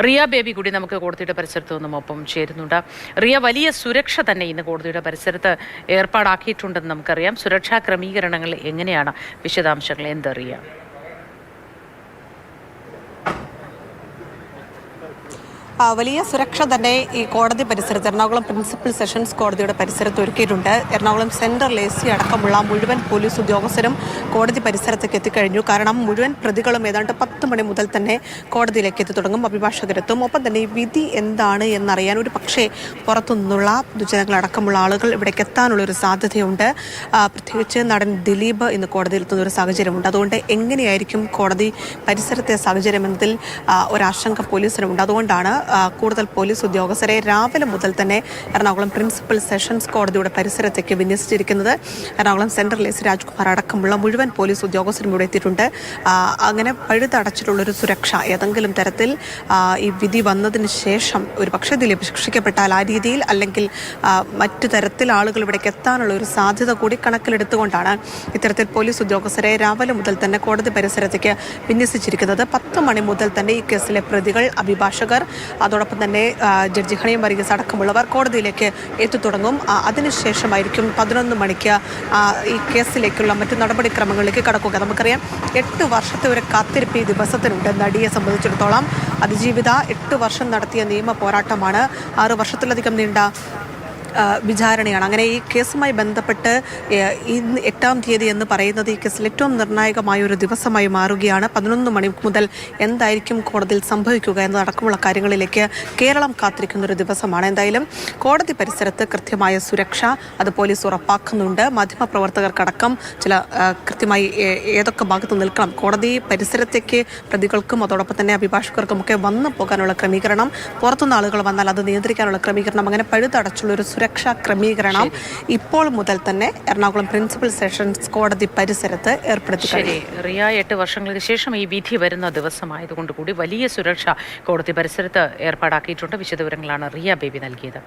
Riya baby കൂടി നമുക്ക് കോടതിയുടെ പരിസരത്ത് നിന്നും ഒപ്പം ചേരുന്നുണ്ട്. റിയ, വലിയ സുരക്ഷ തന്നെ ഇന്ന് കോടതിയുടെ പരിസരത്ത് ഏർപ്പാടാക്കിയിട്ടുണ്ടെന്ന് നമുക്കറിയാം. സുരക്ഷാ ക്രമീകരണങ്ങൾ എങ്ങനെയാണ്? വിശദാംശങ്ങൾ എന്തറിയാം? വലിയ സുരക്ഷ തന്നെ ഈ കോടതി പരിസരത്ത് എറണാകുളം പ്രിൻസിപ്പൽ സെഷൻസ് കോടതിയുടെ പരിസരത്ത് ഒരുക്കിയിട്ടുണ്ട്. എറണാകുളം സെൻട്രൽ AC അടക്കമുള്ള മുഴുവൻ പോലീസ് ഉദ്യോഗസ്ഥരും കോടതി പരിസരത്തേക്ക് എത്തിക്കഴിഞ്ഞു. കാരണം മുഴുവൻ പ്രതികളും ഏതാണ്ട് 10 മണി മുതൽ തന്നെ കോടതിയിലേക്ക് എത്തി തുടങ്ങും, അഭിഭാഷകരെത്തും. ഒപ്പം തന്നെ ഈ വിധി എന്താണ് എന്നറിയാൻ ഒരു പക്ഷേ പുറത്തുനിന്നുള്ള പൊതുജനങ്ങളടക്കമുള്ള ആളുകൾ ഇവിടേക്ക് എത്താനുള്ളൊരു സാധ്യതയുണ്ട്. പ്രത്യേകിച്ച് നടൻ ദിലീപ് ഇന്ന് കോടതിയിൽ എത്തുന്ന ഒരു സാഹചര്യമുണ്ട്. അതുകൊണ്ട് എങ്ങനെയായിരിക്കും കോടതി പരിസരത്തെ സാഹചര്യം എന്നതിൽ ഒരാശങ്ക പോലീസിനുണ്ട്. അതുകൊണ്ടാണ് കൂടുതൽ പോലീസ് ഉദ്യോഗസ്ഥരെ രാവിലെ മുതൽ തന്നെ എറണാകുളം പ്രിൻസിപ്പൽ സെഷൻസ് കോടതിയുടെ പരിസരത്തേക്ക് വിന്യസിച്ചിരിക്കുന്നത്. എറണാകുളം സെൻട്രൽ AC രാജ്കുമാർ അടക്കമുള്ള മുഴുവൻ പോലീസ് ഉദ്യോഗസ്ഥരും ഇവിടെ എത്തിയിട്ടുണ്ട്. അങ്ങനെ പഴുതടച്ചിട്ടുള്ളൊരു സുരക്ഷ ഏതെങ്കിലും തരത്തിൽ ഈ വിധി വന്നതിന് ശേഷം ഒരു പക്ഷേ ദിലീപ് ശിക്ഷിക്കപ്പെട്ടാൽ ആ രീതിയിൽ, അല്ലെങ്കിൽ മറ്റു തരത്തിൽ ആളുകൾ ഇവിടേക്ക് എത്താനുള്ള ഒരു സാധ്യത കൂടി കണക്കിലെടുത്തുകൊണ്ടാണ് ഇത്തരത്തിൽ പോലീസ് ഉദ്യോഗസ്ഥരെ രാവിലെ മുതൽ തന്നെ കോടതി പരിസരത്തേക്ക് വിന്യസിച്ചിരിക്കുന്നത്. 10 മണി മുതൽ തന്നെ ഈ കേസിലെ പ്രതികൾ, അഭിഭാഷകർ, അതോടൊപ്പം തന്നെ ജഡ്ജി ഹണി വർഗീസ് അടക്കമുള്ളവർ കോടതിയിലേക്ക് എത്തിത്തുടങ്ങും. അതിനുശേഷമായിരിക്കും 11 മണിക്ക് ഈ കേസിലേക്കുള്ള മറ്റു നടപടിക്രമങ്ങളിലേക്ക് കടക്കുക. നമുക്കറിയാം 8 വർഷത്തെ ഒരു കാത്തിരിപ്പ് ഈ ദിവസത്തിനുണ്ട്. നടിയെ സംബന്ധിച്ചിടത്തോളം അതിജീവിത 8 വർഷം നടത്തിയ നിയമ പോരാട്ടമാണ്, 6 വർഷത്തിലധികം നീണ്ട വിചാരണയാണ്. അങ്ങനെ ഈ കേസുമായി ബന്ധപ്പെട്ട് ഇന്ന് 8-ാം തീയതി എന്ന് പറയുന്നത് ഈ കേസിൽ ഏറ്റവും നിർണായകമായ ഒരു ദിവസമായി മാറുകയാണ്. 11 മണി മുതൽ എന്തായിരിക്കും കോടതിയിൽ സംഭവിക്കുക എന്നതടക്കമുള്ള കാര്യങ്ങളിലേക്ക് കേരളം കാത്തിരിക്കുന്ന ഒരു ദിവസമാണ്. എന്തായാലും കോടതി പരിസരത്ത് കൃത്യമായ സുരക്ഷ അത് പോലീസ് ഉറപ്പാക്കുന്നുണ്ട്. മാധ്യമപ്രവർത്തകർക്കടക്കം ചില കൃത്യമായി ഏതൊക്കെ ഭാഗത്ത് നിൽക്കണം, കോടതി പരിസരത്തേക്ക് പ്രതികൾക്കും അതോടൊപ്പം തന്നെ അഭിഭാഷകർക്കുമൊക്കെ വന്നു പോകാനുള്ള ക്രമീകരണം, പുറത്തുനിന്ന് ആളുകൾ വന്നാൽ അത് നിയന്ത്രിക്കാനുള്ള ക്രമീകരണം, അങ്ങനെ പഴുതടച്ചുള്ള ഒരു സുരക്ഷാ ക്രമീകരണം ഇപ്പോൾ മുതൽ തന്നെ എറണാകുളം പ്രിൻസിപ്പൽ സെഷൻസ് കോടതി പരിസരത്ത് ഏർപ്പെടുത്തി. റിയ, 8 വർഷങ്ങൾക്ക് ശേഷം ഈ വിധി വരുന്ന ദിവസമായതുകൊണ്ട് കൂടി വലിയ സുരക്ഷ കോടതി പരിസരത്ത് ഏർപ്പാടാക്കിയിട്ടുണ്ട്. വിശദവിവരങ്ങളാണ് റിയ ബേബി നൽകിയത്.